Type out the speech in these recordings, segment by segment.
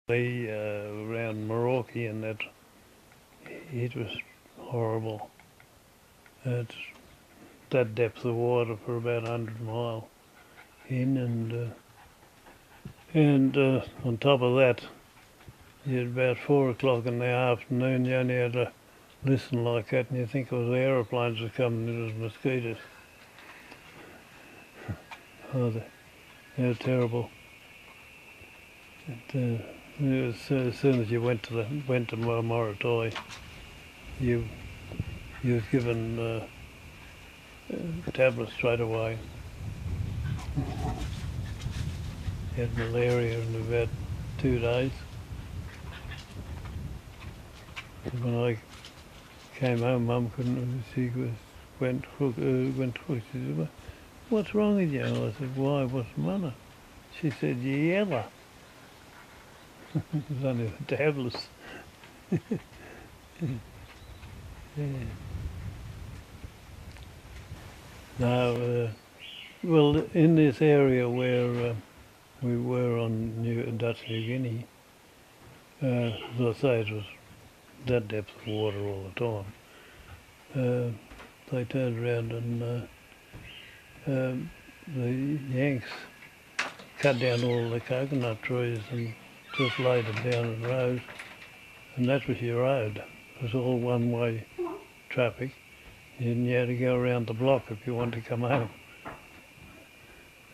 around Merauke, and that it was horrible. It's that depth of water for about 100 mile in, and on top of that, you had about 4 o'clock in the afternoon, you only had to listen like that, and you think it was aeroplanes that coming in as mosquitoes. Oh, they were terrible. As soon as you went to Morotai, you was given tablets straight away. You had malaria in about 2 days. When I came home, Mum couldn't. She went hook. She said, "What's wrong with you?" I said, "Why? What's the matter?" She said, "You're yellow." It was only the tablets. Yeah. Now, well, in this area where we were on Dutch New Guinea, as I say, it was that depth of water all the time. They turned around and the Yanks cut down all the coconut trees and just laid them down in rows, and that was your road. It was all one-way traffic, and you had to go around the block if you wanted to come home.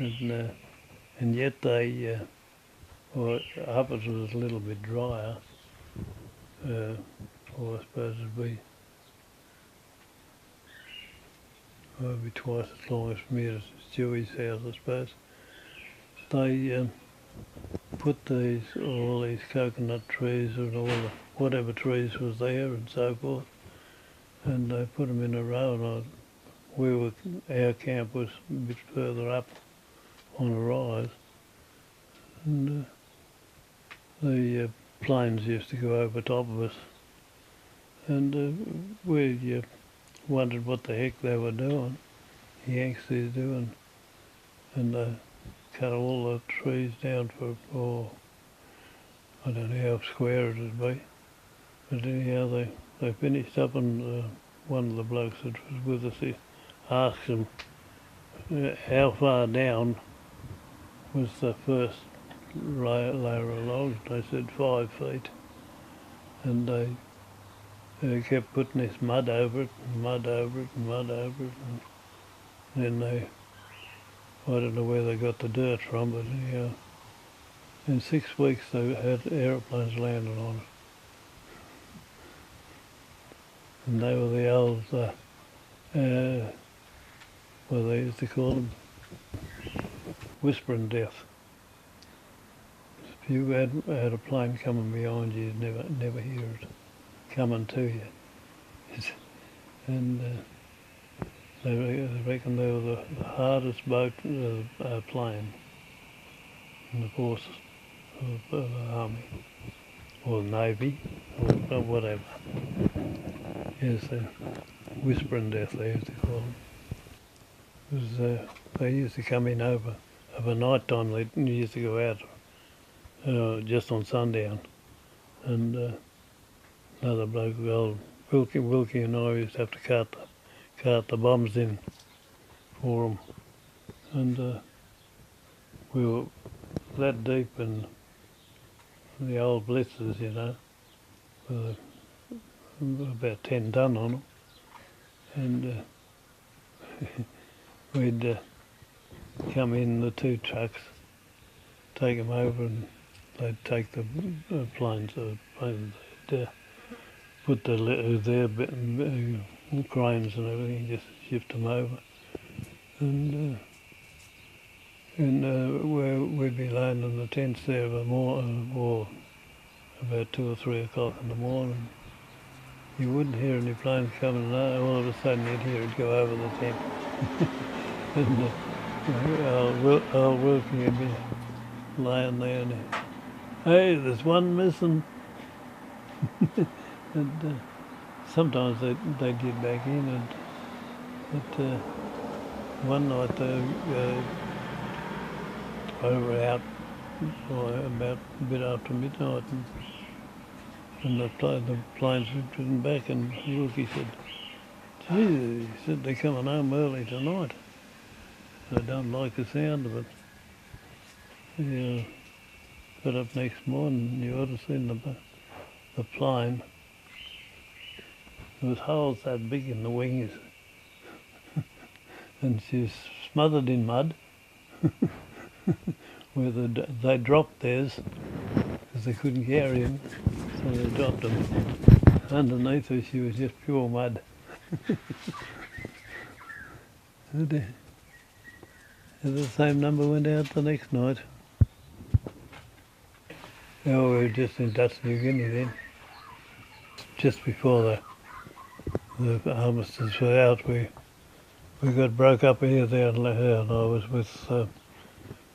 And yet they, well, Uppers was a little bit drier, or I suppose it'd be twice as long as from here to Stewie's house, I suppose. They put all these coconut trees and all the whatever trees was there and so forth, and they put them in a row. And our camp was a bit further up on a rise, and the planes used to go over top of us, and we wondered what the heck they were doing, the Yanks were doing, and cut all the trees down for I don't know how square it'd be, but anyhow they finished up, and one of the blokes that was with us, he asked them how far down was the first layer of logs. They said 5 feet, and they kept putting this mud over it, and mud over it, and mud over it, and then I don't know where they got the dirt from, but anyhow, in 6 weeks they had aeroplanes landing on it. And they were the old, well, they used to call them whispering death. If you had a plane coming behind you, you'd never hear it coming to you. And they reckon they were the hardest plane in the forces of the army or the navy or whatever. Yes, whispering death they used to call them. Because they used to come in over night time. They used to go out just on sundown, and another bloke, old Wilkie and I used to have to cart the bombs in for them, and we were that deep in the old blitzers, you know, with about 10 ton on them, and we'd come in the 2 trucks, take them over, and they'd take the planes, they'd put their cranes and everything, just shift them over, and where we'd be laying in the tents there or about 2 or 3 o'clock in the morning. You wouldn't hear any planes coming, and all of a sudden you'd hear it go over the tent. And old Wilkie would be laying there, and hey, there's one missing. And sometimes they'd get back in, but one night they were out about a bit after midnight, and the planes were driven back, and Wilkie said, "Gee," he said, "they're coming home early tonight." I don't like the sound of it. Yeah, got up next morning, you ought to seen the plane. There was holes that big in the wings, and she was smothered in mud. Where they dropped theirs because they couldn't carry him, so they dropped him. Underneath her, she was just pure mud. And the same number went out the next night. Oh, we were just in Dutch New Guinea then. Just before the armistice was out, we got broke up here, there, and I was with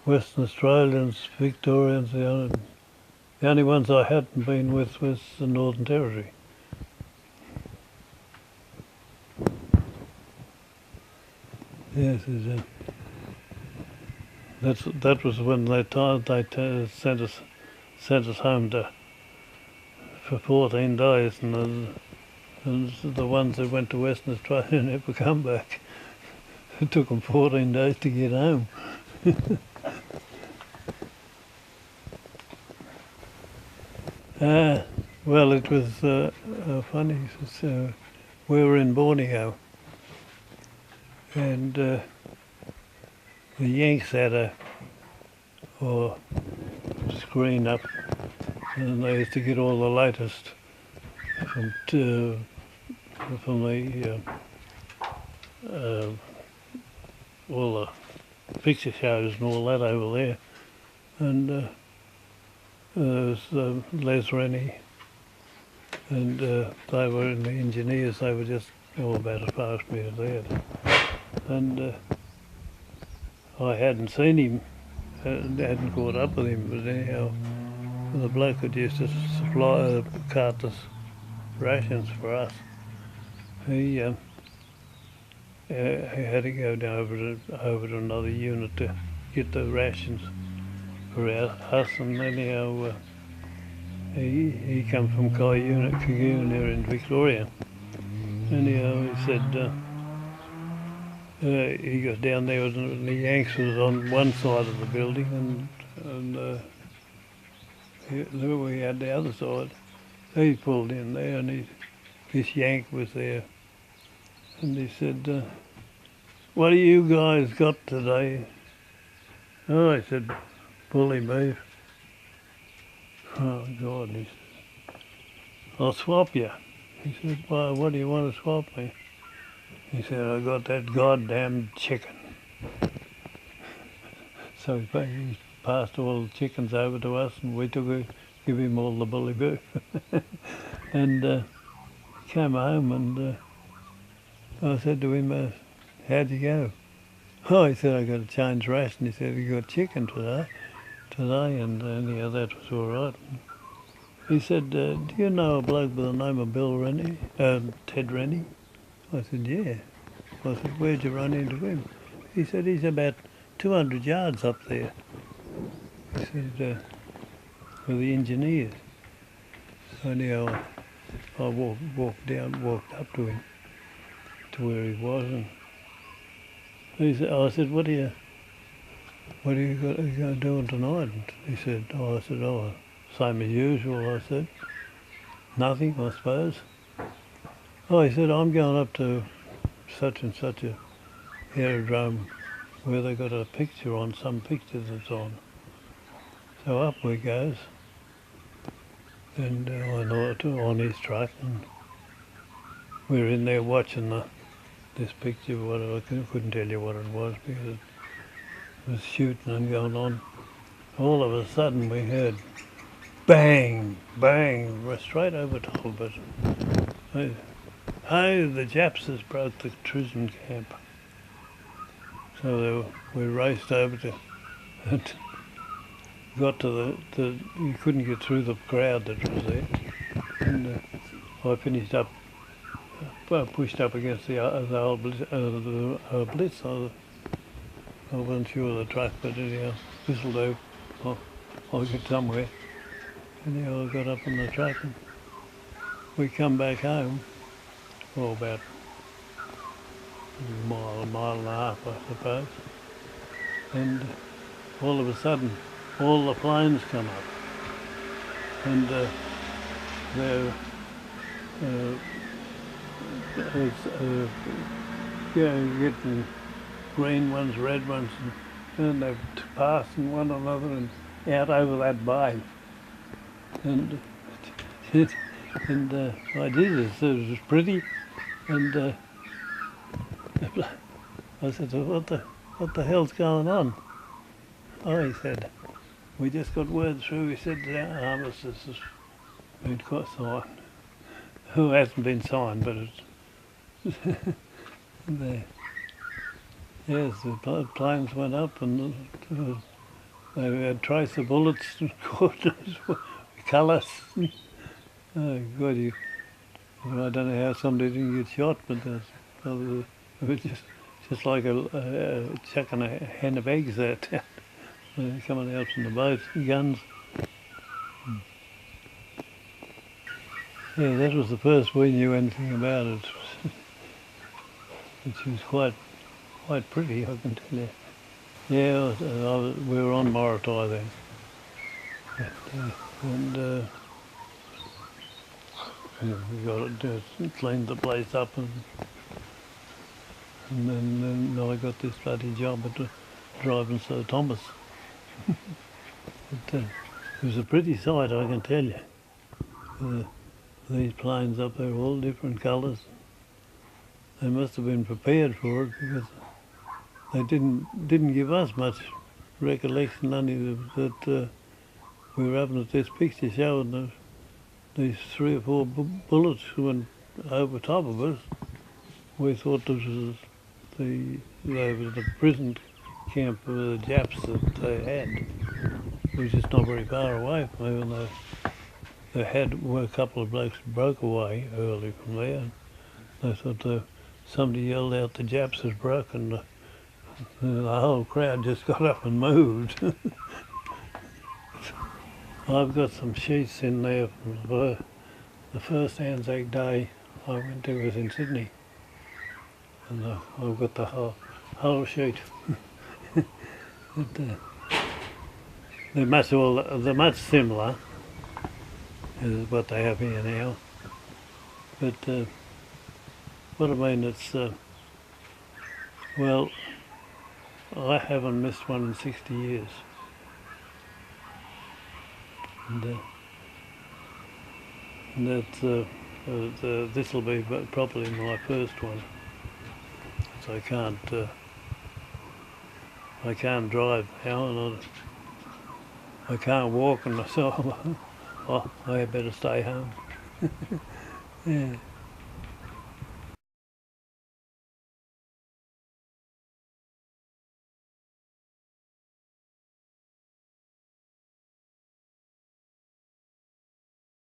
Western Australians, Victorians. The only ones I hadn't been with was the Northern Territory. Yes, that was when they sent us home for 14 days, and the ones that went to Western Australia never come back. It took them 14 days to get home. Well, it was funny. We were in Borneo, and the Yanks had a screen up, and they used to get all the latest from the all the picture shows and all that over there, and there was Les Rennie, and they were in the engineers. They were just about as far as me as that, and I hadn't seen him, hadn't caught up with him, but anyhow, the bloke that used to supply cart us rations for us, he had to go down over to another unit to get the rations for us, and anyhow he come from Kaguna in Victoria. Anyhow, he said he got down there and the Yanks was on one side of the building, and we had the other side. He pulled in there, and this Yank was there, and he said, "What do you guys got today?" Oh, I said, "Bully beef." Oh God, he said, "I'll swap you." He said, "Well, what do you want to swap me?" He said, "I got that goddamn chicken." So he passed all the chickens over to us, and we give him all the bully beef. And came home, and I said to him, "How'd you go?" Oh, he said, "I got to change ration." He said, "You got chicken today, and anyhow, that was all right." He said, "Do you know a bloke by the name of Ted Rennie?" I said, "Yeah." I said, "Where'd you run into him?" He said, "He's about 200 yards up there." He said, "with the engineers." So anyhow, I walked up to him, to where he was, and I said, "What are you going to do tonight?" And he said, I said, "Oh, same as usual." I said, "Nothing, I suppose." Oh, he said, "I'm going up to such and such a aerodrome where they got a picture on, some picture that's on." So up we goes, and I know on his truck, and we're in there watching this picture. I couldn't tell you what it was because it was shooting and going on. All of a sudden we heard bang, bang, straight over top of us. Hey, the Japs has broke the Tristan camp. So we raced over to, and got to you couldn't get through the crowd that was there. And I finished up, pushed up against the old Blitz. I wasn't sure of the truck, but anyhow, this'll do. I got somewhere. Anyhow, I got up on the truck and we come back home, well, about a mile and a half, I suppose. And all of a sudden, all the planes come up. And they're getting green ones, red ones, and they're passing one another and out over that bay. And I did it. It was pretty, and I said, "What the hell's going on?" Oh, he said, "We just got word through." He said, "The armistice has been signed." Who hasn't been signed, but it's there. Yes, the planes went up and they had trace of bullets, colours. Oh God, I don't know how somebody didn't get shot, but it was just like chucking a hen of eggs out there, coming out from the boats, guns. Yeah, that was the first we knew anything about it, which was quite pretty, I can tell you. Yeah, we were on Morotai then, and we got it, cleaned the place up, and then I got this bloody job at driving Sir Thomas. It was a pretty sight, I can tell you. These planes up there, all different colours. They must have been prepared for it because they didn't give us much recollection, only that we were having this picture showing these 3 or 4 bullets went over top of us. We thought this was the prison camp of the Japs that they had. It was just not very far away from even though were a couple of blokes who broke away early from there. And they thought somebody yelled out the Japs had broken. The whole crowd just got up and moved. I've got some sheets in there from the first Anzac Day I went to was in Sydney. And I've got the whole sheet. They're much similar is what they have here now. But what I mean, it's well, I haven't missed one in 60 years. And this will be probably my first one. So I can't drive now, and I can't walk, and so I better stay home. Yeah.